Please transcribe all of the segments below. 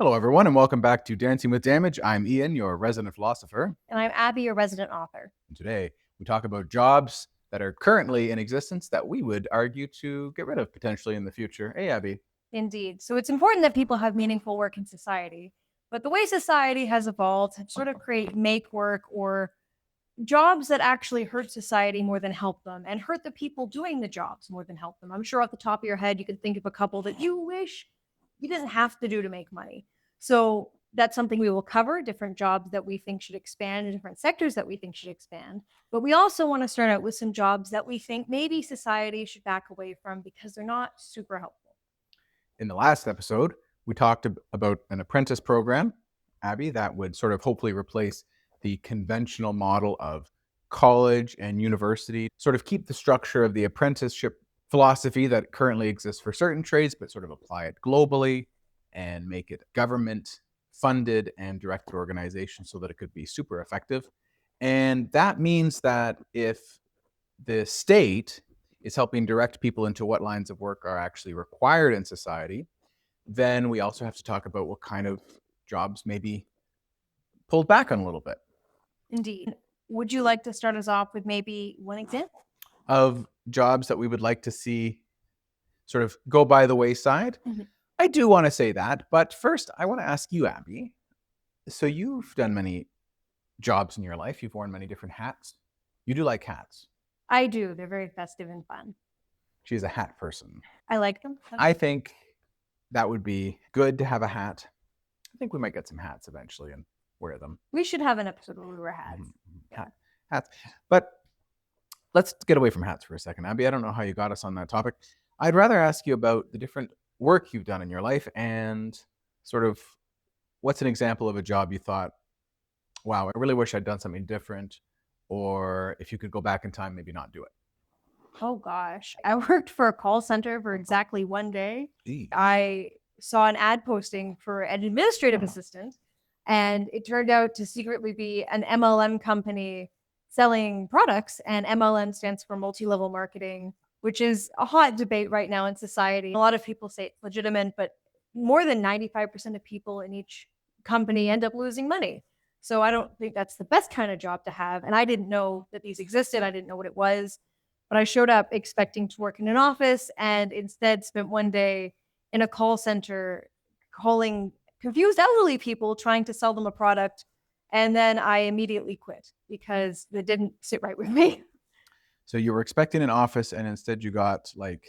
Hello, everyone, and welcome back to Dancing with Damage. I'm Ian, your resident philosopher. And I'm Abby, your resident author. And today, we talk about jobs that are currently in existence that we would argue to get rid of potentially in the future. Hey, Abby. Indeed. So it's important that people have meaningful work in society. But the way society has evolved to sort of create make work or jobs that actually hurt society more than help them and hurt the people doing the jobs more than help them. I'm sure off the top of your head, you can think of a couple that you wish you didn't have to do to make money. So that's something we will cover, different jobs that we think should expand in different sectors that we think should expand. But we also want to start out with some jobs that we think maybe society should back away from because they're not super helpful. In the last episode, we talked about an apprentice program, Abby, that would sort of hopefully replace the conventional model of college and university, sort of keep the structure of the apprenticeship philosophy that currently exists for certain trades, but sort of apply it globally and make it government funded and directed organization so that it could be super effective. And that means that if the state is helping direct people into what lines of work are actually required in society, then we also have to talk about what kind of jobs may be pulled back on a little bit. Indeed. Would you like to start us off with maybe one example of jobs that we would like to see sort of go by the wayside? Mm-hmm. I do want to say that, but first I want to ask you, Abby. So you've done many jobs in your life. You've worn many different hats. You do like hats. I do. They're very festive and fun. She's a hat person. I like them. I think that would be good to have a hat. I think we might get some hats eventually and wear them. We should have an episode where we wear hats. Hats. But let's get away from hats for a second. Abby, I don't know how you got us on that topic. I'd rather ask you about the different work you've done in your life and sort of what's an example of a job you thought, wow, I really wish I'd done something different, or if you could go back in time, maybe not do it. Oh gosh. I worked for a call center for exactly one day. Gee. I saw an ad posting for an administrative assistant, and it turned out to secretly be an MLM company selling products. And MLM stands for multi-level marketing, which is a hot debate right now in society. A lot of people say it's legitimate, but more than 95% of people in each company end up losing money. So I don't think that's the best kind of job to have. And I didn't know that these existed. I didn't know what it was. But I showed up expecting to work in an office and instead spent one day in a call center calling confused elderly people trying to sell them a product. And then I immediately quit because it didn't sit right with me. So you were expecting an office and instead you got like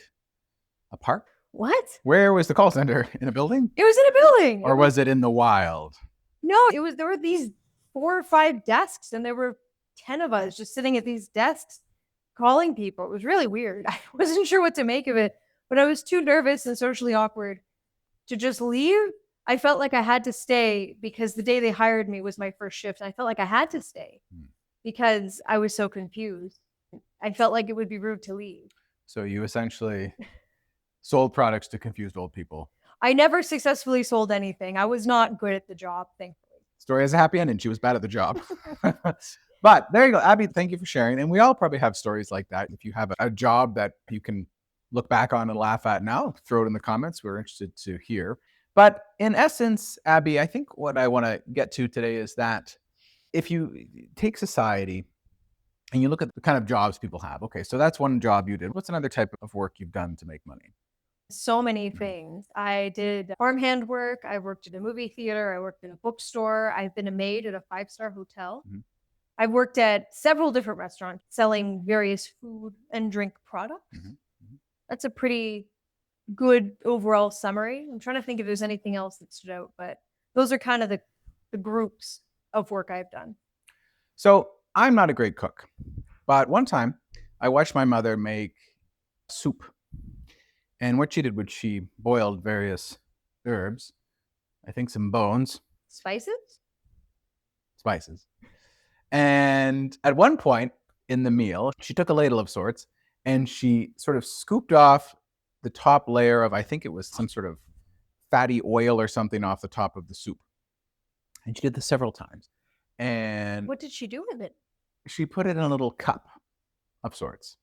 a park? What? Where was the call center? In a building? It was in a building. Or was it in the wild? No, there were these 4 or 5 desks and there were 10 of us just sitting at these desks calling people. It was really weird. I wasn't sure what to make of it, but I was too nervous and socially awkward to just leave. I felt like I had to stay because the day they hired me was my first shift. And I felt like I had to stay because I was so confused. I felt like it would be rude to leave. So you essentially sold products to confused old people. I never successfully sold anything. I was not good at the job, thankfully. Story has a happy ending. She was bad at the job. But there you go. Abby, thank you for sharing. And we all probably have stories like that. If you have a job that you can look back on and laugh at now, throw it in the comments. We're interested to hear. But in essence, Abby, I think what I want to get to today is that if you take society and you look at the kind of jobs people have, okay, so that's one job you did. What's another type of work you've done to make money? So many things. I did farmhand work. I worked at a movie theater. I worked in a bookstore. I've been a maid at a 5-star hotel. Mm-hmm. I've worked at several different restaurants selling various food and drink products. Mm-hmm. That's a pretty good overall summary. I'm trying to think if there's anything else that stood out, but those are kind of the groups of work I've done. So I'm not a great cook, but one time I watched my mother make soup. And what she did was she boiled various herbs, I think some bones. Spices. And at one point in the meal, she took a ladle of sorts and she sort of scooped off the top layer of, I think it was some sort of fatty oil or something off the top of the soup. And she did this several times. And what did she do with it? She put it in a little cup of sorts.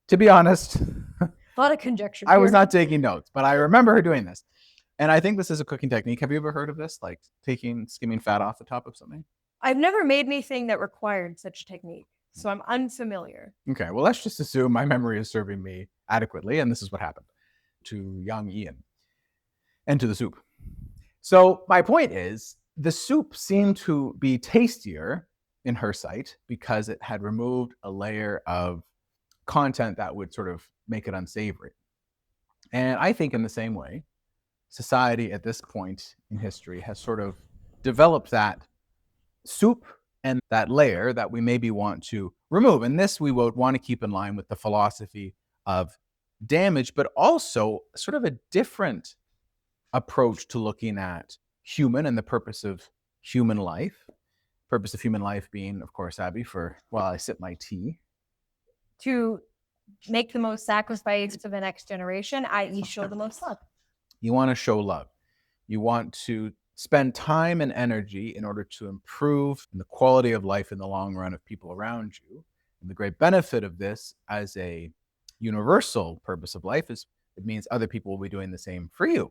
To be honest, a lot of conjecture. I was not taking notes, but I remember her doing this. And I think this is a cooking technique. Have you ever heard of this? Like skimming fat off the top of something? I've never made anything that required such technique, so I'm unfamiliar. Okay, well, let's just assume my memory is serving me adequately, and this is what happened to young Ian and to the soup. So, my point is, the soup seemed to be tastier in her sight because it had removed a layer of content that would sort of make it unsavory. And I think, in the same way, society at this point in history has sort of developed that soup and that layer that we maybe want to remove. And this we would want to keep in line with the philosophy of damage, but also sort of a different approach to looking at human and the purpose of human life. Purpose of human life being, of course, Abby, for while I sip my tea. To make the most sacrifice for the next generation, i.e., show the most love. You want to show love. You want to spend time and energy in order to improve the quality of life in the long run of people around you. And the great benefit of this as a universal purpose of life is it means other people will be doing the same for you.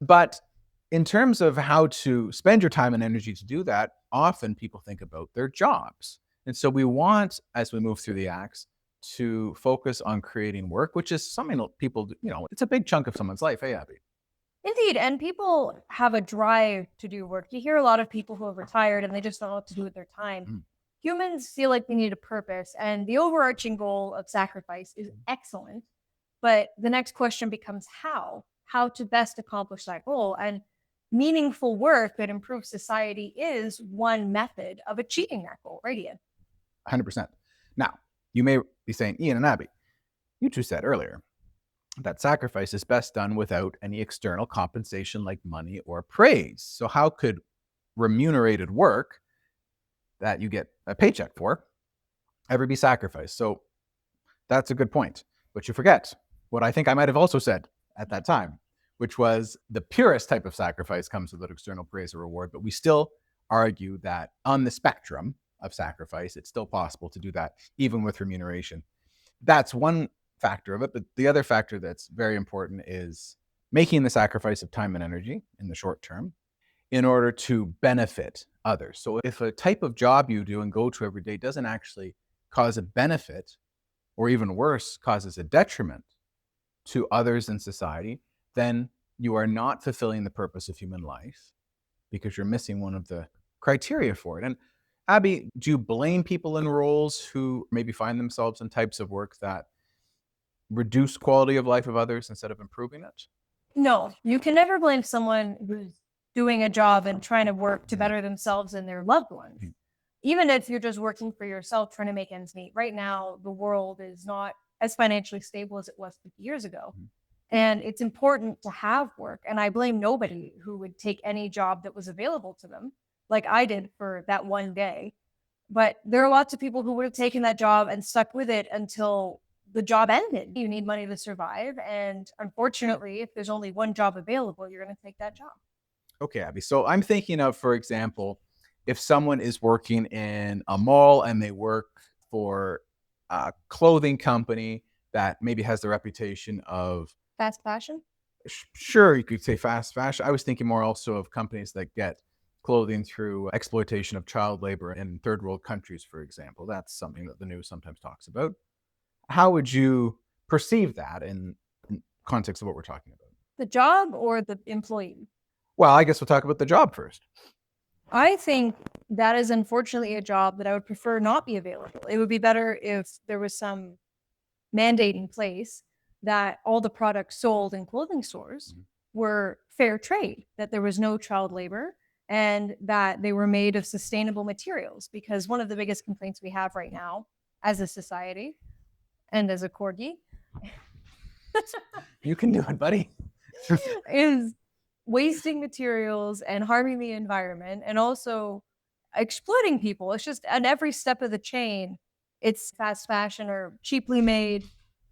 But in terms of how to spend your time and energy to do that, often people think about their jobs. And so we want, as we move through the acts, to focus on creating work, which is something that people do, it's a big chunk of someone's life. Hey, Abby. Indeed, and people have a drive to do work. You hear a lot of people who have retired and they just don't know what to do with their time. Mm. Humans feel like they need a purpose, and the overarching goal of sacrifice is excellent. But the next question becomes how to best accomplish that goal. And meaningful work that improves society is one method of achieving that goal, right, Ian? 100%. Now, you may be saying, Ian and Abby, you two said earlier that sacrifice is best done without any external compensation like money or praise. So, how could remunerated work that you get a paycheck for ever be sacrificed? So, that's a good point. But you forget what I think I might have also said at that time, which was the purest type of sacrifice comes without external praise or reward. But we still argue that on the spectrum of sacrifice, it's still possible to do that even with remuneration. That's one factor of it. But the other factor that's very important is making the sacrifice of time and energy in the short term in order to benefit others. So if a type of job you do and go to every day doesn't actually cause a benefit, or even worse, causes a detriment to others in society, then you are not fulfilling the purpose of human life because you're missing one of the criteria for it. And Abby, do you blame people in roles who maybe find themselves in types of work that reduce quality of life of others instead of improving it? No, you can never blame someone who's doing a job and trying to work to better themselves and their loved ones. Even if you're just working for yourself, trying to make ends meet. Right now, the world is not as financially stable as it was 50 years ago. And it's important to have work. And I blame nobody who would take any job that was available to them, like I did for that one day. But there are lots of people who would have taken that job and stuck with it until the job ended. You need money to survive. And unfortunately, if there's only one job available, you're going to take that job. Okay, Abby. So I'm thinking of, for example, if someone is working in a mall and they work for a clothing company that maybe has the reputation of Fast fashion? sure, you could say fast fashion. I was thinking more also of companies that get clothing through exploitation of child labor in third world countries, for example. That's something that the news sometimes talks about. How would you perceive that in context of what we're talking about? The job or the employee? Well, I guess we'll talk about the job first. I think that is unfortunately a job that I would prefer not be available. It would be better if there was some mandate in place that all the products sold in clothing stores were fair trade, that there was no child labor, and that they were made of sustainable materials. Because one of the biggest complaints we have right now as a society and as a corgi You can do it, buddy. is wasting materials and harming the environment and also exploiting people. It's just on every step of the chain, it's fast fashion or cheaply made,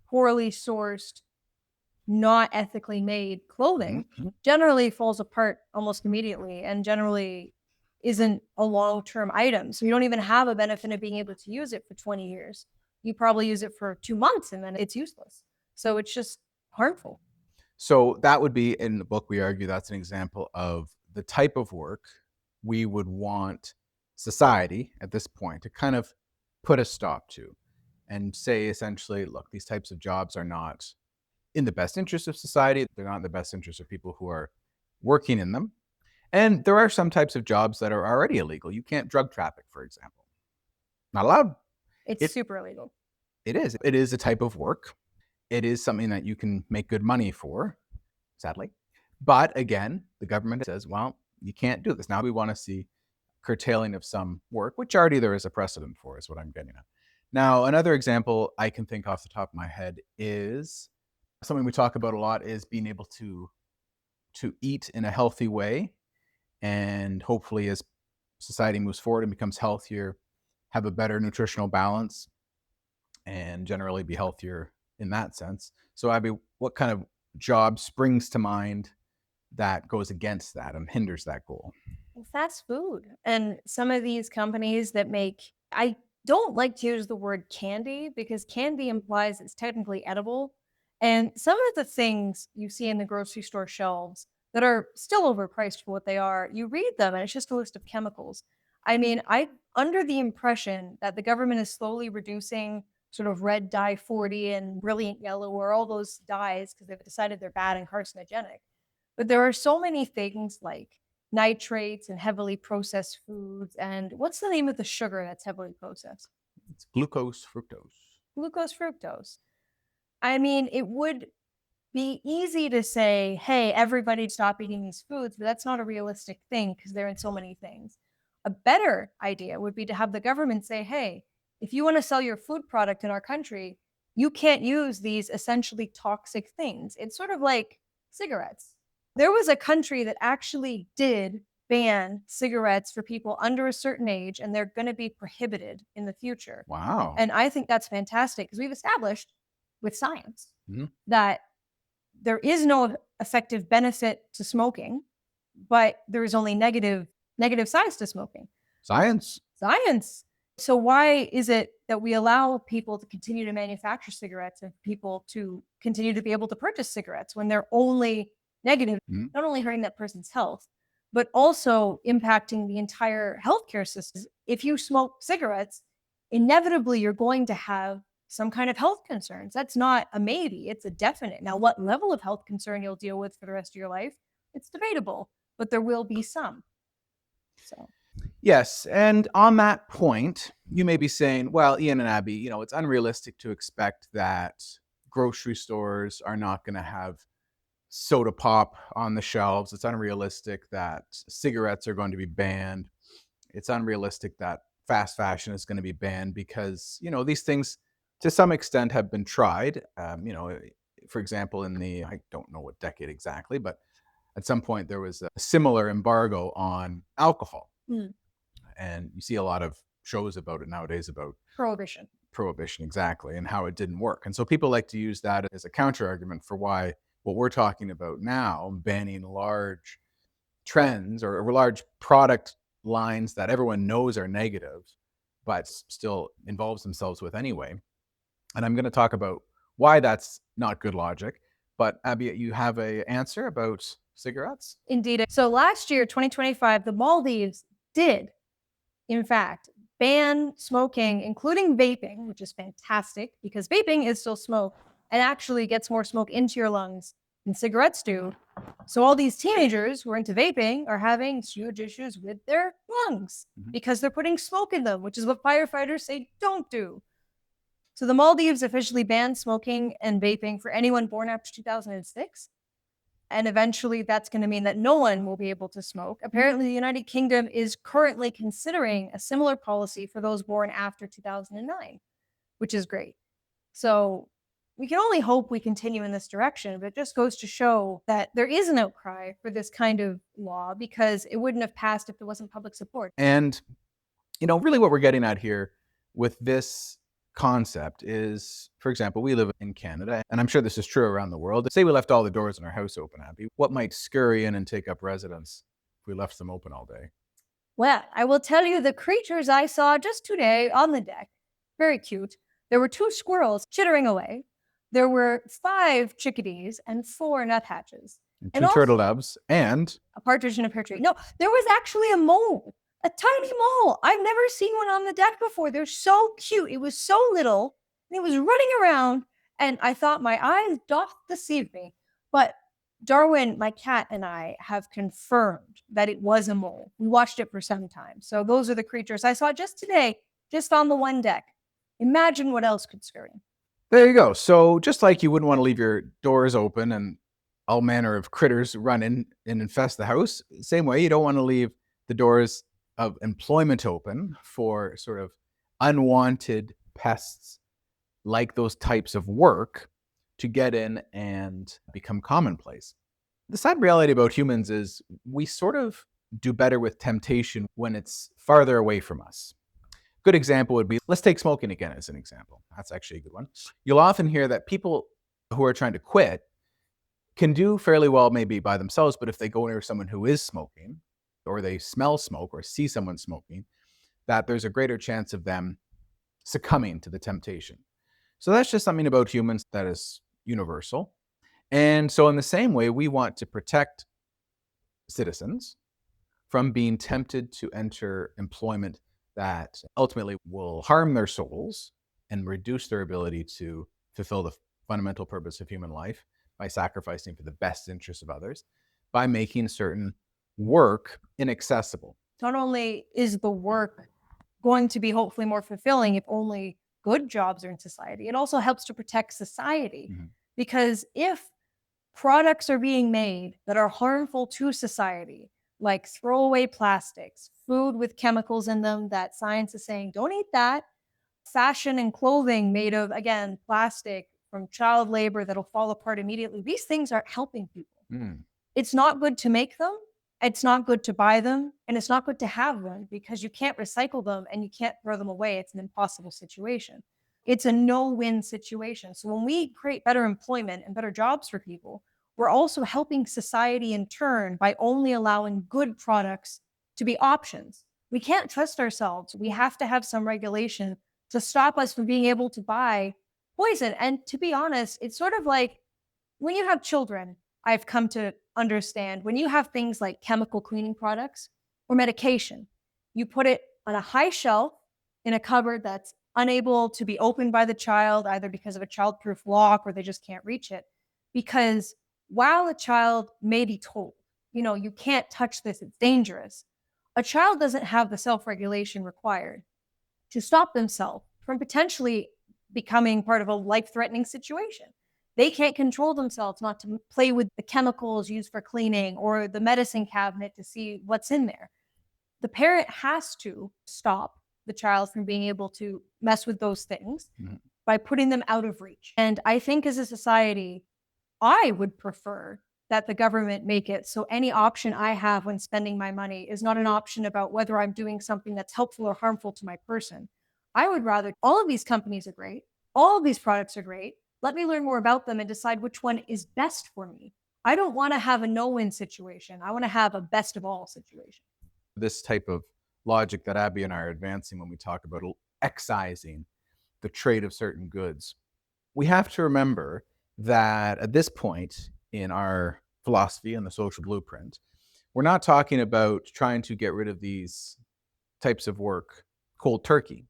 poorly sourced, not ethically made clothing generally falls apart almost immediately and generally isn't a long-term item. So you don't even have a benefit of being able to use it for 20 years. You probably use it for 2 months and then it's useless. So it's just harmful. So that would be in the book, we argue that's an example of the type of work we would want society at this point to kind of put a stop to and say essentially, look, these types of jobs are not in the best interest of society. They're not in the best interest of people who are working in them. And there are some types of jobs that are already illegal. You can't drug traffic, for example. Not allowed. It's It super illegal. it is. It is a type of work. It is something that you can make good money for, sadly. But again, the government says, well, you can't do this. Now we want to see curtailing of some work, which already there is a precedent for, is what I'm getting at. Now, another example I can think off the top of my head is something we talk about a lot is being able to eat in a healthy way, and hopefully as society moves forward and becomes healthier, have a better nutritional balance and generally be healthier in that sense. So Abby, what kind of job springs to mind that goes against that and hinders that goal? Well, fast food and some of these companies that make, I don't like to use the word candy because candy implies it's technically edible. And some of the things you see in the grocery store shelves that are still overpriced for what they are, you read them and it's just a list of chemicals. I mean, I under the impression that the government is slowly reducing sort of red dye 40 and brilliant yellow or all those dyes because they've decided they're bad and carcinogenic. But there are so many things like nitrates and heavily processed foods. And what's the name of the sugar that's heavily processed? It's glucose, fructose. Glucose fructose. I mean, it would be easy to say, hey, everybody stop eating these foods, but that's not a realistic thing because they're in so many things. A better idea would be to have the government say, hey, if you want to sell your food product in our country, you can't use these essentially toxic things. It's sort of like cigarettes. There was a country that actually did ban cigarettes for people under a certain age, and they're going to be prohibited in the future. Wow. And I think that's fantastic because we've established with science Mhm. that there is no effective benefit to smoking, but there is only negative sides to smoking. Science. Science. So why is it that we allow people to continue to manufacture cigarettes and people to continue to be able to purchase cigarettes when they're only negative, Mhm. not only hurting that person's health, but also impacting the entire healthcare system? If you smoke cigarettes, inevitably you're going to have some kind of health concerns. That's not a maybe, it's a definite. Now, what level of health concern you'll deal with for the rest of your life, it's debatable, but there will be some. So Yes, and on that point, you may be saying, well, Ian and Abby, it's unrealistic to expect that grocery stores are not going to have soda pop on the shelves. It's unrealistic that cigarettes are going to be banned. It's unrealistic that fast fashion is going to be banned because, these things to some extent have been tried. For example, in I don't know what decade exactly, but at some point there was a similar embargo on alcohol. mm, And you see a lot of shows about it nowadays about prohibition. prohibition, exactly, and how it didn't work. And so people like to use that as a counter argument for why what we're talking about now, banning large trends or large product lines that everyone knows are negative, but still involves themselves with anyway. And I'm going to talk about why that's not good logic. But Abby, you have a answer about cigarettes? Indeed. So last year, 2025, the Maldives did, in fact, ban smoking, including vaping, which is fantastic because vaping is still smoke and actually gets more smoke into your lungs than cigarettes do. So all these teenagers who are into vaping are having huge issues with their lungs Mhm. because they're putting smoke in them, which is what firefighters say don't do. So the Maldives officially banned smoking and vaping for anyone born after 2006. And eventually that's going to mean that no one will be able to smoke. Apparently, the United Kingdom is currently considering a similar policy for those born after 2009, which is great. So we can only hope we continue in this direction, but it just goes to show that there is an outcry for this kind of law because it wouldn't have passed if there wasn't public support. And really what we're getting at here with this concept is, for example, we live in Canada, and I'm sure this is true around the world. Say we left all the doors in our house open, Abby. What might scurry in and take up residence if we left them open all day? Well, I will tell you the creatures I saw just today on the deck. Very cute. There were two squirrels chittering away. there were 5 chickadees and 4 nuthatches. And And two turtle also doves and a partridge in a pear tree. No, there was actually a mole, a tiny mole. I've never seen one on the deck before. They're so cute. It was so little, and it was running around, and I thought my eyes doth deceive me. But Darwin, my cat, and I have confirmed that it was a mole. We watched it for some time. So those are the creatures I saw just today, just on the one deck. Imagine what else could scurry. there you go. So just like you wouldn't want to leave your doors open and all manner of critters run in and infest the house, same way you don't want to leave the doors of employment open for sort of unwanted pests like those types of work to get in and become commonplace. The sad reality about humans is we sort of do better with temptation when it's farther away from us. Good example would be, let's take smoking again as an example. That's actually a good one. You'll often hear that people who are trying to quit can do fairly well maybe by themselves, but if they go near someone who is smoking, or they smell smoke or see someone smoking, that there's a greater chance of them succumbing to the temptation. So that's just something about humans that is universal. And so in the same way, we want to protect citizens from being tempted to enter employment that ultimately will harm their souls and reduce their ability to fulfill the fundamental purpose of human life by sacrificing for the best interests of others, by making certain work inaccessible. Not only is the work going to be hopefully more fulfilling if only good jobs are in society, it also helps to protect society. Mm-hmm. Because if products are being made that are harmful to society, like throwaway plastics, food with chemicals in them that science is saying, don't eat that, fashion and clothing made of, again, plastic from child labor that'll fall apart immediately, these things aren't helping people. Mm. It's not good to make them. It's not good to buy them, and it's not good to have them because you can't recycle them and you can't throw them away. It's an impossible situation. It's a no-win situation. So when we create better employment and better jobs for people, we're also helping society in turn by only allowing good products to be options. We can't trust ourselves. We have to have some regulation to stop us from being able to buy poison. And to be honest, it's sort of like when you have children, I've come to understand when you have things like chemical cleaning products or medication, you put it on a high shelf in a cupboard that's unable to be opened by the child, either because of a childproof lock or they just can't reach it. Because while a child may be told, you can't touch this, it's dangerous, a child doesn't have the self regulation required to stop themselves from potentially becoming part of a life threatening situation. They can't control themselves not to play with the chemicals used for cleaning or the medicine cabinet to see what's in there. The parent has to stop the child from being able to mess with those things by putting them out of reach. And I think as a society, I would prefer that the government make it so any option I have when spending my money is not an option about whether I'm doing something that's helpful or harmful to my person. I would rather all of these companies are great, all of these products are great. Let me learn more about them and decide which one is best for me. I don't want to have a no-win situation. I want to have a best of all situation. This type of logic that Abby and I are advancing when we talk about excising the trade of certain goods, we have to remember that at this point in our philosophy and the social blueprint, we're not talking about trying to get rid of these types of work cold turkey.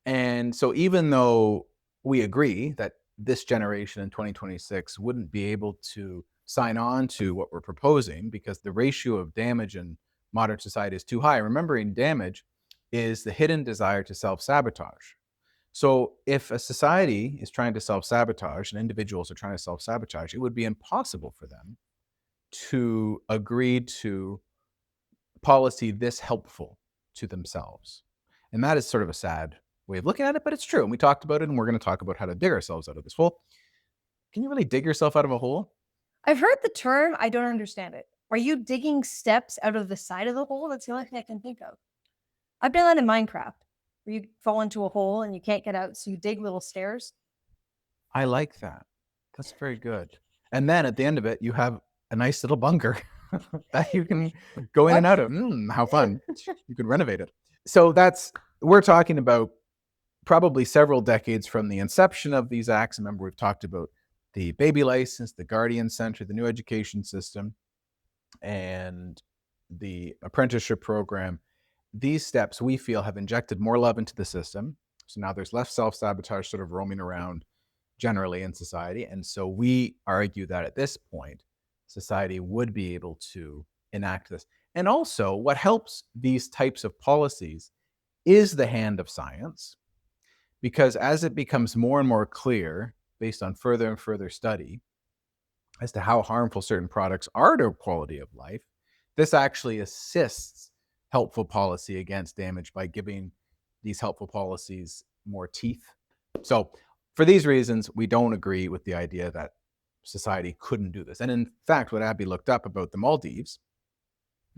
And so even though we agree that this generation in 2026 wouldn't be able to sign on to what we're proposing because the ratio of damage in modern society is too high, remembering damage is the hidden desire to self-sabotage. So if a society is trying to self-sabotage and individuals are trying to self-sabotage, it would be impossible for them to agree to policy this helpful to themselves. And that is sort of a sad way of looking at it, but it's true. And we talked about it, and we're going to talk about how to dig ourselves out of this hole. Can you really dig yourself out of a hole? I've heard the term, I don't understand it. Are you digging steps out of the side of the hole? That's the only thing I can think of. I've done that in Minecraft, where you fall into a hole and you can't get out, so you dig little stairs. I like that. That's very good. And then at the end of it, you have a nice little bunker that you can go in and out of. How fun. You can renovate it. So we're talking about probably several decades from the inception of these acts. Remember, we've talked about the baby license, the guardian center, the new education system, and the apprenticeship program. These steps, we feel, have injected more love into the system. So now there's less self-sabotage sort of roaming around generally in society. And so we argue that at this point, society would be able to enact this. And also, what helps these types of policies is the hand of science, because as it becomes more and more clear, based on further and further study, as to how harmful certain products are to quality of life, this actually assists helpful policy against damage by giving these helpful policies more teeth. So, for these reasons, we don't agree with the idea that society couldn't do this. And in fact, what Abby looked up about the Maldives,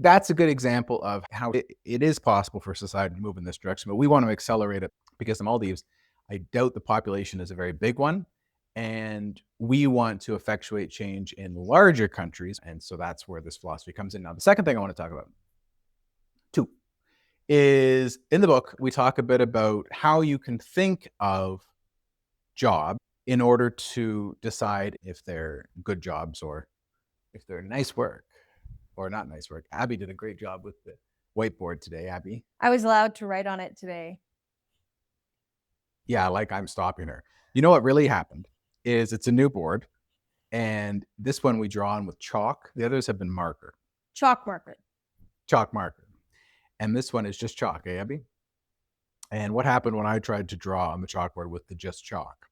that's a good example of how it is possible for society to move in this direction. But we want to accelerate it because the Maldives, I doubt the population is a very big one. And we want to effectuate change in larger countries. And so that's where this philosophy comes in. Now, the second thing I want to talk about, too, is in the book, we talk a bit about how you can think of jobs in order to decide if they're good jobs or if they're nice work or not nice work. Abby did a great job with the whiteboard today, Abby. I was allowed to write on it today. Yeah, like I'm stopping her. You know what really happened is it's a new board, and this one we draw on with chalk. The others have been marker. Chalk marker. Chalk marker. And this one is just chalk, eh, Abby? And what happened when I tried to draw on the chalkboard with the just chalk?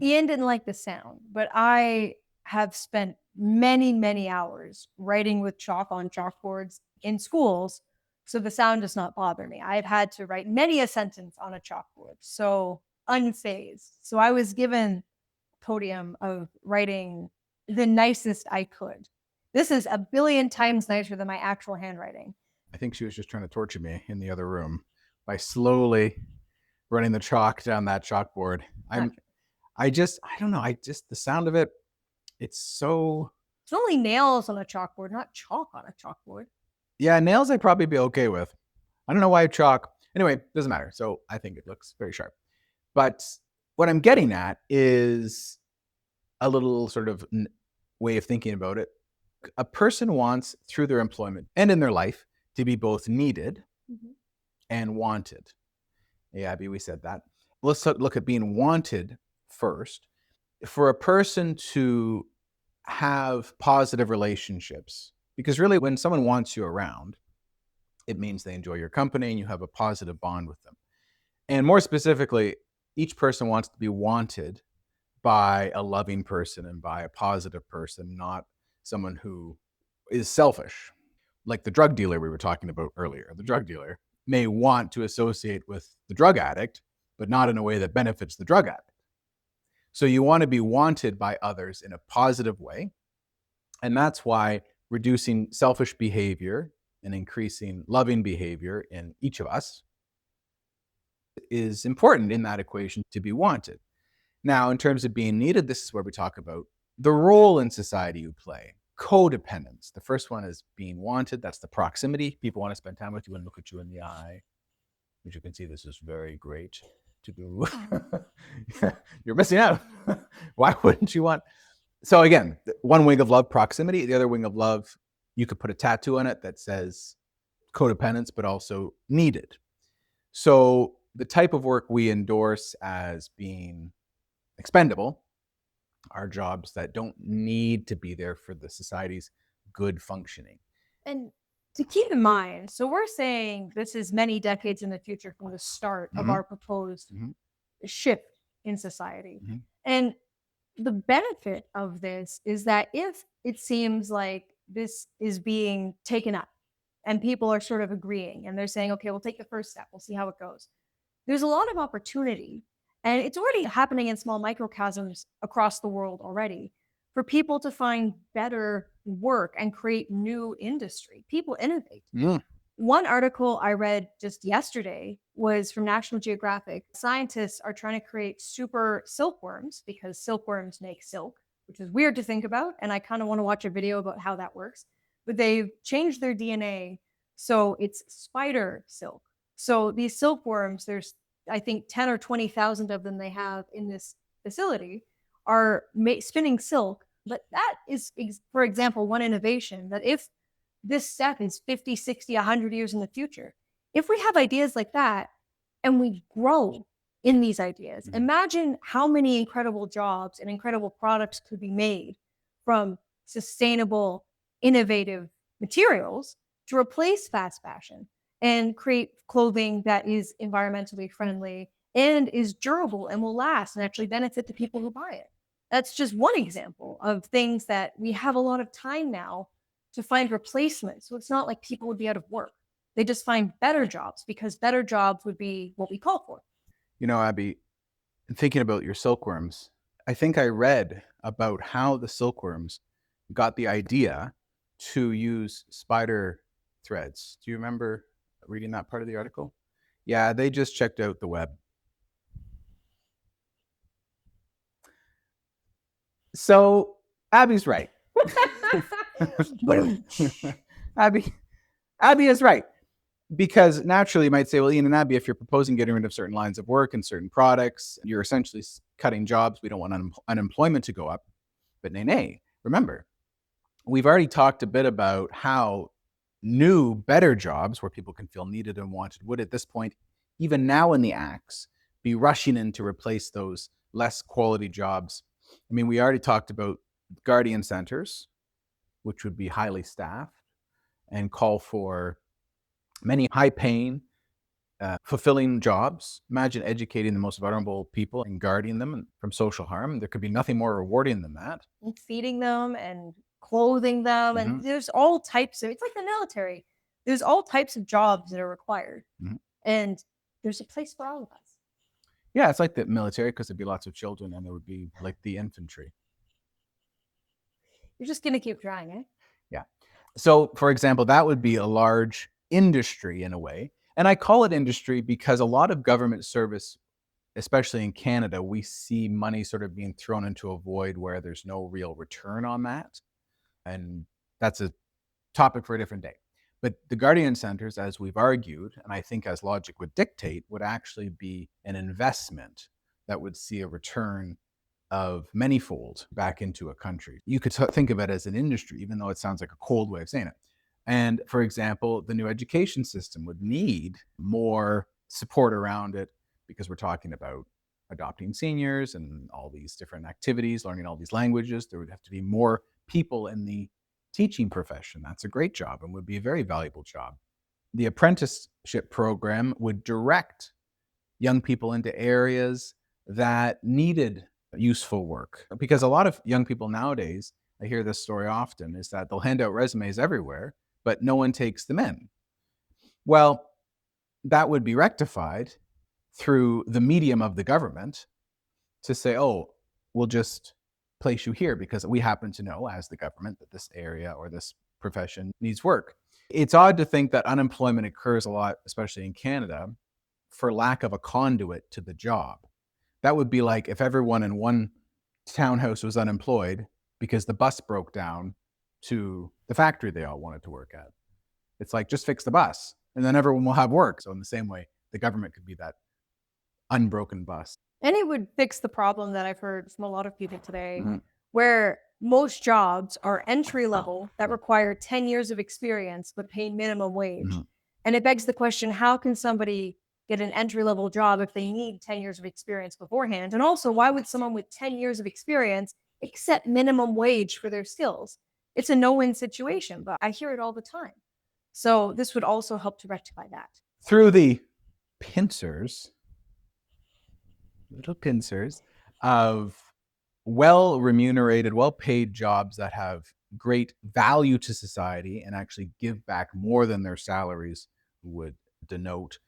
Ian didn't like the sound, but I have spent many, many hours writing with chalk on chalkboards in schools, so the sound does not bother me. I've had to write many a sentence on a chalkboard, so unfazed. So I was given podium of writing the nicest I could. This is a billion times nicer than my actual handwriting. I think she was just trying to torture me in the other room by slowly running the chalk down that chalkboard. I don't know. The sound of it, it's only nails on a chalkboard, not chalk on a chalkboard. Yeah, nails I'd probably be okay with. I don't know why chalk. Anyway, doesn't matter. So I think it looks very sharp. But what I'm getting at is a little sort of way of thinking about it. A person wants, through their employment and in their life, to be both needed and wanted. Yeah, Abby, we said that. Let's look at being wanted first. For a person to have positive relationships, because really when someone wants you around, it means they enjoy your company and you have a positive bond with them. And more specifically, each person wants to be wanted by a loving person and by a positive person, not someone who is selfish. Like the drug dealer we were talking about earlier. The drug dealer may want to associate with the drug addict, but not in a way that benefits the drug addict. So you want to be wanted by others in a positive way. And that's why reducing selfish behavior and increasing loving behavior in each of us is important in that equation to be wanted. Now, in terms of being needed, this is where we talk about the role in society you play. Codependence. The first one is being wanted. That's the proximity. People want to spend time with you and look at you in the eye. As you can see, this is very great to do. You're missing out. Why wouldn't you want? So again, one wing of love, proximity. The other wing of love, you could put a tattoo on it that says codependence, but also needed. So the type of work we endorse as being expendable are jobs that don't need to be there for the society's good functioning. And to keep in mind, so we're saying this is many decades in the future from the start of our proposed shift in society. And the benefit of this is that if it seems like this is being taken up and people are sort of agreeing and they're saying, okay, we'll take the first step, we'll see how it goes. There's a lot of opportunity, and it's already happening in small microcosms across the world already for people to find better work and create new industry. People innovate. One article I read just yesterday was from National Geographic. Scientists are trying to create super silkworms because silkworms make silk, which is weird to think about. And I kind of want to watch a video about how that works. But they've changed their DNA so it's spider silk. So these silkworms, I think 10 or 20,000 of them they have in this facility are spinning silk. But that is, for example, one innovation that if this step is 50, 60, 100 years in the future, if we have ideas like that and we grow in these ideas, imagine how many incredible jobs and incredible products could be made from sustainable, innovative materials to replace fast fashion and create clothing that is environmentally friendly and is durable and will last and actually benefit the people who buy it. That's just one example of things that we have a lot of time now to find replacements. So it's not like people would be out of work. They just find better jobs because better jobs would be what we call for. Abby, thinking about your silkworms, I think I read about how the silkworms got the idea to use spider threads. Do you remember reading that part of the article? Yeah, they just checked out the web. So Abby's right. Abby, Abby is right. Because naturally, you might say, well, Ian and Abby, if you're proposing getting rid of certain lines of work and certain products, you're essentially cutting jobs. We don't want unemployment to go up. But nay. Remember, we've already talked a bit about how new, better jobs where people can feel needed and wanted would, at this point, even now in the acts, be rushing in to replace those less quality jobs. I mean, we already talked about guardian centers, which would be highly staffed and call for many high-paying, fulfilling jobs. Imagine educating the most vulnerable people and guarding them from social harm. There could be nothing more rewarding than that. And feeding them and clothing them. And there's all types of, it's like the military. There's all types of jobs that are required. And there's a place for all of us. Yeah, it's like the military because there'd be lots of children and there would be like the infantry. You're just going to keep trying, eh? Yeah. So, for example, that would be a large industry in a way. And I call it industry because a lot of government service, especially in Canada, we see money sort of being thrown into a void where there's no real return on that. And that's a topic for a different day. But the guardian centers, as we've argued, and I think as logic would dictate, would actually be an investment that would see a return of manyfold back into a country. You could think of it as an industry, even though it sounds like a cold way of saying it. And for example, the new education system would need more support around it because we're talking about adopting seniors and all these different activities, learning all these languages. There would have to be more people in the teaching profession. That's a great job and would be a very valuable job. The apprenticeship program would direct young people into areas that needed useful work. Because a lot of young people nowadays, I hear this story often, is that they'll hand out resumes everywhere, but no one takes them in. Well, that would be rectified through the medium of the government to say, oh, we'll just place you here because we happen to know as the government that this area or this profession needs work. It's odd to think that unemployment occurs a lot, especially in Canada, for lack of a conduit to the job. That would be like if everyone in one townhouse was unemployed because the bus broke down to the factory they all wanted to work at. It's like, just fix the bus and then everyone will have work. So in the same way, the government could be that unbroken bus. And it would fix the problem that I've heard from a lot of people today, where most jobs are entry level that require 10 years of experience but pay minimum wage. And it begs the question, how can somebody get an entry level job if they need 10 years of experience beforehand? And also, why would someone with 10 years of experience accept minimum wage for their skills? It's a no-win situation, but I hear it all the time. So this would also help to rectify that. Through the pincers, little pincers of well remunerated, well paid jobs that have great value to society and actually give back more than their salaries would denote.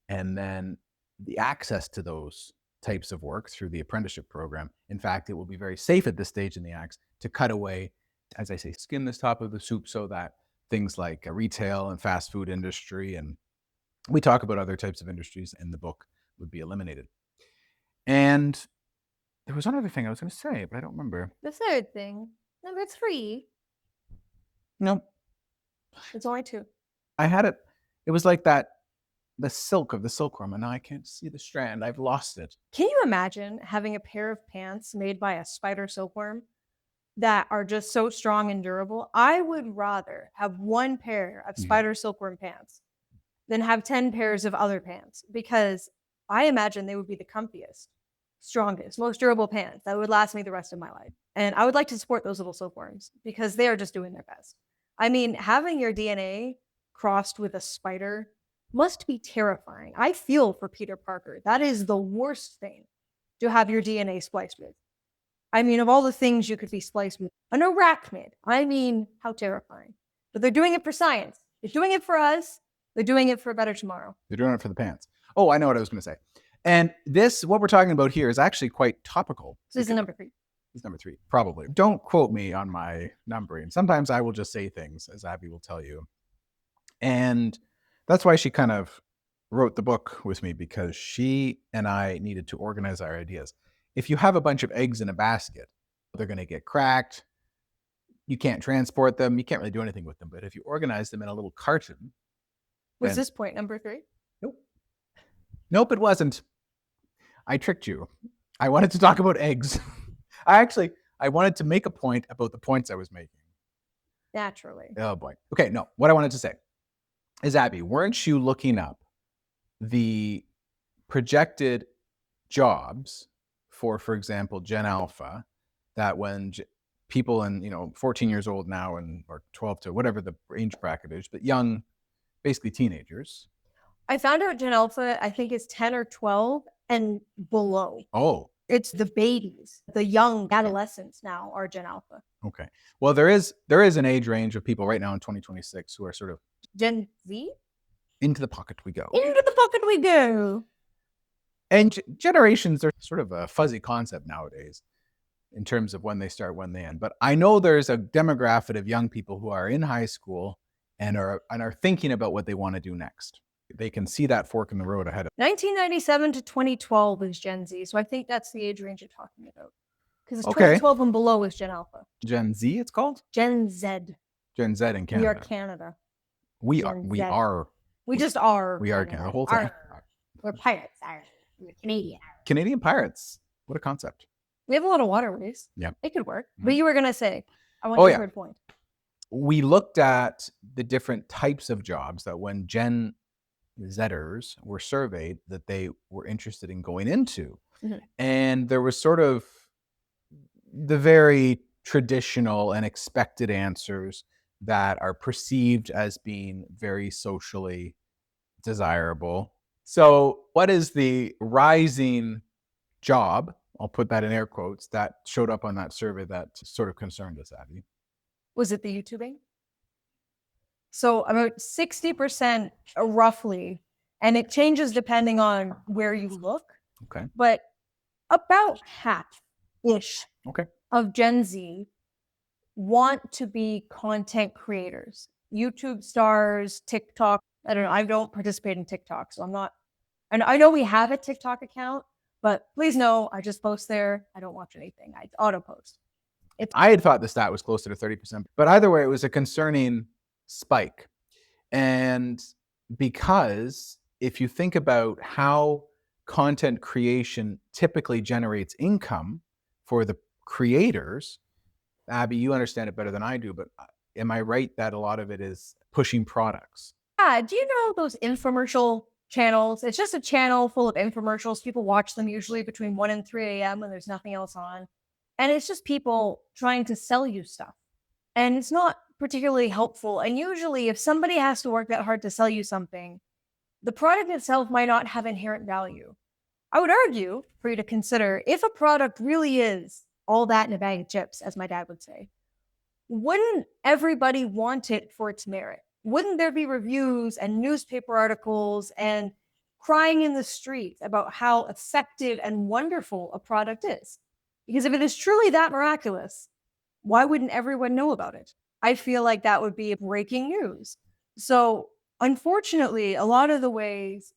And then the access to those types of work through the apprenticeship program. In fact, it will be very safe at this stage in the acts to cut away, as I say, skim this top of the soup so that things like retail and fast food industry, and we talk about other types of industries in the book, would be eliminated. And there was one other thing I was going to say, but I don't remember. The third thing, number 3. No, It's only 2. I had it. It was like that the silk of the silkworm, and now I can't see the strand. I've lost it. Can you imagine having a pair of pants made by a spider silkworm that are just so strong and durable? I would rather have one pair of spider silkworm pants than have 10 pairs of other pants, because I imagine they would be the comfiest, strongest, most durable pants that would last me the rest of my life. And I would like to support those little silkworms because they are just doing their best. I mean, having your DNA crossed with a spider must be terrifying. I feel for Peter Parker. That is the worst thing to have your DNA spliced with. I mean, of all the things you could be spliced with, an arachnid. I mean, how terrifying. But they're doing it for science. They're doing it for us. They're doing it for a better tomorrow. They're doing it for the pants. Oh, I know what I was going to say. And this, what we're talking about here, is actually quite topical. So this is number 3. It's number 3, probably. Don't quote me on my numbering. Sometimes I will just say things, as Abby will tell you. And that's why she kind of wrote the book with me, because she and I needed to organize our ideas. If you have a bunch of eggs in a basket, they're going to get cracked. You can't transport them. You can't really do anything with them. But if you organize them in a little carton. Was then, this point number 3? Nope. Nope, it wasn't. I tricked you. I wanted to talk about eggs. I wanted to make a point about the points I was making. Naturally. Oh boy. Okay, no. What I wanted to say is, Abby, weren't you looking up the projected jobs for example, Gen Alpha, that when people in 14 years old now, and or 12 to whatever the age bracket is, but young, basically teenagers. I found out Gen Alpha, I think, is 10 or 12 and below. Oh, it's the babies, the young adolescents now are Gen Alpha. Okay. Well, there is an age range of people right now in 2026 who are sort of Gen Z. Into the pocket we go. Into the pocket we go. And generations are sort of a fuzzy concept nowadays in terms of when they start, when they end. But I know there's a demographic of young people who are in high school and are thinking about what they want to do next. They can see that fork in the road ahead of 1997 to 2012 is Gen Z. So I think that's the age range you're talking about. Because it's 2012 and below is Gen Alpha. Gen Z, it's called? Gen Z. Gen Z in Canada. We are Canada. We just are. We are Canada. The whole time. We're pirates. We're Canadian. Canadian pirates. What a concept. We have a lot of waterways. Yeah. It could work. But you were going to say, I want your third point. We looked at the different types of jobs that when Gen Zers were surveyed that they were interested in going into. Mm-hmm. And there was sort of the very traditional and expected answers that are perceived as being very socially desirable. So what is the rising job, I'll put that in air quotes, that showed up on that survey that sort of concerned us, Abby? Was it the YouTubing? So about 60% roughly, and it changes depending on where you look. Okay. But about half-ish of Gen Z want to be content creators. YouTube stars, TikTok. I don't know. I don't participate in TikTok, so I'm not. And I know we have a TikTok account, but please know I just post there. I don't watch anything. I auto post. I had thought the stat was closer to 30%, but either way, it was a concerning spike. And because if you think about how content creation typically generates income for the creators, Abby, you understand it better than I do, but am I right that a lot of it is pushing products? Yeah. Do you know those infomercial channels? It's just a channel full of infomercials. People watch them usually between 1 and 3 a.m. when there's nothing else on. And it's just people trying to sell you stuff. And it's not particularly helpful. And usually if somebody has to work that hard to sell you something, the product itself might not have inherent value. I would argue for you to consider, if a product really is all that in a bag of chips, as my dad would say, wouldn't everybody want it for its merit? Wouldn't there be reviews and newspaper articles and crying in the streets about how effective and wonderful a product is? Because if it is truly that miraculous, why wouldn't everyone know about it? I feel like that would be breaking news. So unfortunately, a lot of the ways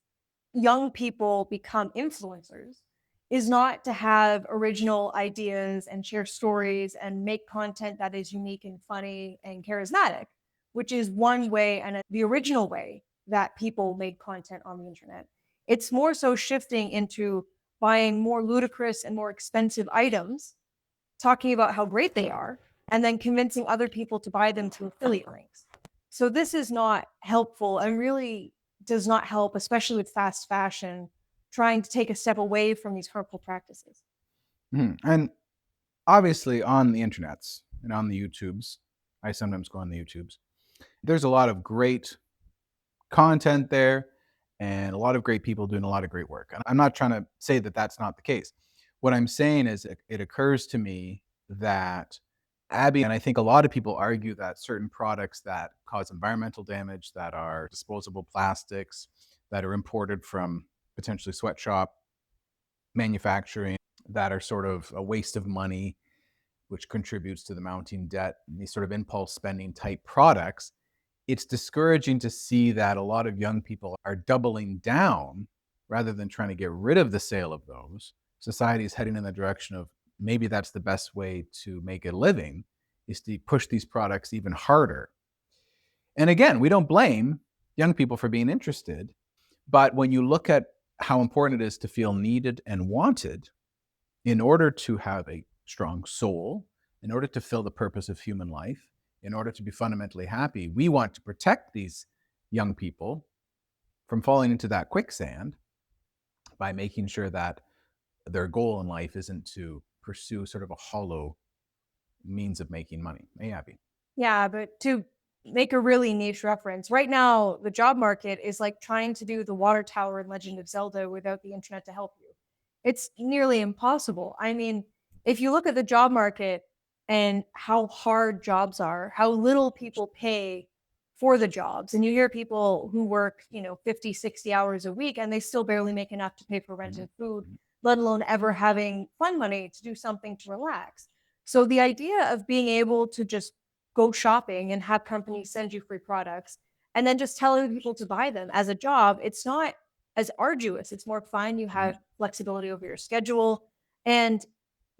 young people become influencers is not to have original ideas and share stories and make content that is unique and funny and charismatic, which is one way, and the original way that people make content on the internet. It's more so shifting into buying more ludicrous and more expensive items, talking about how great they are, and then convincing other people to buy them through affiliate links. So this is not helpful and really does not help, especially with fast fashion, trying to take a step away from these harmful practices. And obviously, on the internets and on the YouTubes, I sometimes go on the YouTubes. There's a lot of great content there and a lot of great people doing a lot of great work. And I'm not trying to say that that's not the case. What I'm saying is it occurs to me that Abby, and I think a lot of people argue that certain products that cause environmental damage, that are disposable plastics, that are imported from potentially sweatshop manufacturing, that are sort of a waste of money, which contributes to the mounting debt, these sort of impulse spending type products, it's discouraging to see that a lot of young people are doubling down rather than trying to get rid of the sale of those. Society is heading in the direction of maybe that's the best way to make a living, is to push these products even harder. And again, we don't blame young people for being interested, but when you look at how important it is to feel needed and wanted in order to have a strong soul, in order to fill the purpose of human life, in order to be fundamentally happy, we want to protect these young people from falling into that quicksand by making sure that their goal in life isn't to pursue sort of a hollow means of making money. Hey, Abby. Yeah, but to make a really niche reference, right now the job market is like trying to do the water tower in Legend of Zelda without the internet to help you. It's nearly impossible. I mean, if you look at the job market and how hard jobs are, how little people pay for the jobs, and you hear people who work, 50, 60 hours a week and they still barely make enough to pay for rent and food, let alone ever having fun money to do something to relax. So the idea of being able to just go shopping and have companies send you free products and then just telling people to buy them as a job, it's not as arduous. It's more fun. You have flexibility over your schedule. And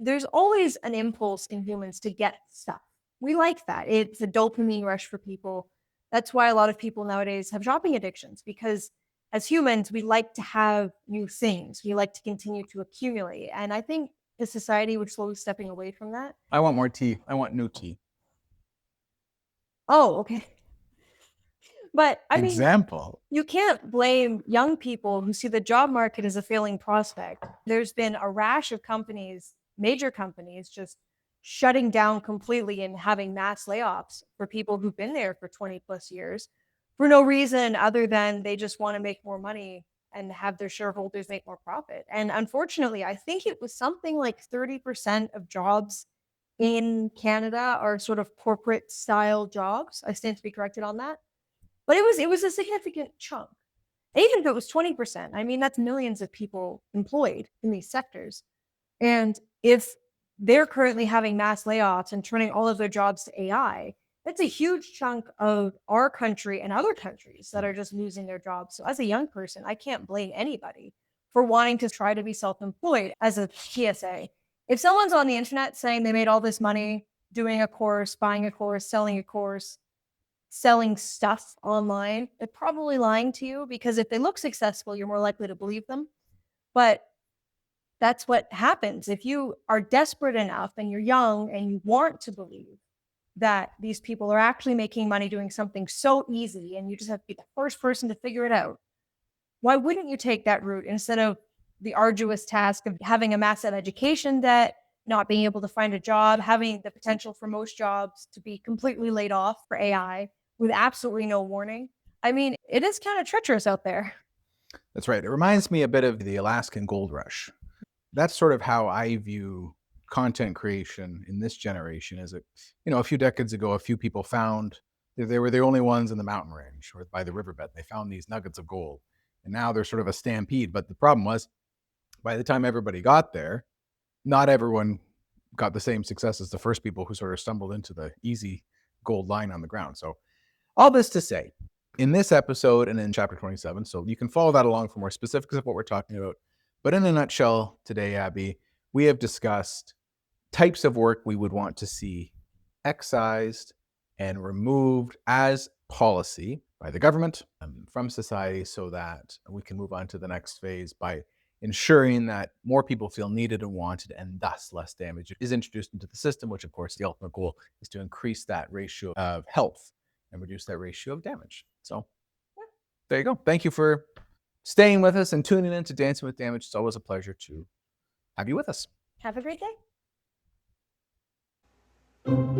there's always an impulse in humans to get stuff. We like that. It's a dopamine rush for people. That's why a lot of people nowadays have shopping addictions, because as humans, we like to have new things. We like to continue to accumulate. And I think the society was slowly stepping away from that. I want more tea. I want new tea. Oh, okay. But I mean, Example. you can't blame young people who see the job market as a failing prospect. There's been a rash of companies, major companies, just shutting down completely and having mass layoffs for people who've been there for 20 plus years for no reason other than they just want to make more money and have their shareholders make more profit. And unfortunately, I think it was something like 30% of jobs in Canada are sort of corporate style jobs. I stand to be corrected on that, but it was a significant chunk. Even if it was 20%, I mean, that's millions of people employed in these sectors. And if they're currently having mass layoffs and turning all of their jobs to AI, that's a huge chunk of our country and other countries that are just losing their jobs. So as a young person, I can't blame anybody for wanting to try to be self-employed as a PSA. If someone's on the internet saying they made all this money doing a course, buying a course, selling a course, selling stuff online, they're probably lying to you, because if they look successful, you're more likely to believe them. But that's what happens. If you are desperate enough and you're young and you want to believe that these people are actually making money doing something so easy and you just have to be the first person to figure it out, why wouldn't you take that route instead of the arduous task of having a massive education debt, not being able to find a job, having the potential for most jobs to be completely laid off for AI with absolutely no warning? I mean, it is kind of treacherous out there. That's right. It reminds me a bit of the Alaskan gold rush. That's sort of how I view content creation in this generation. Is it, a few decades ago, a few people found they were the only ones in the mountain range or by the riverbed. They found these nuggets of gold, and now they're sort of a stampede. But the problem was, by the time everybody got there, not everyone got the same success as the first people who sort of stumbled into the easy gold line on the ground. So all this to say, in this episode and in chapter 27, so you can follow that along for more specifics of what we're talking about. But in a nutshell today, Abby, we have discussed types of work we would want to see excised and removed as policy by the government, from society, so that we can move on to the next phase by ensuring that more people feel needed and wanted, and thus less damage is introduced into the system, which of course the ultimate goal is to increase that ratio of health and reduce that ratio of damage. So there you go. Thank you for staying with us and tuning in to Dancing with Damage. It's always a pleasure to have you with us. Have a great day.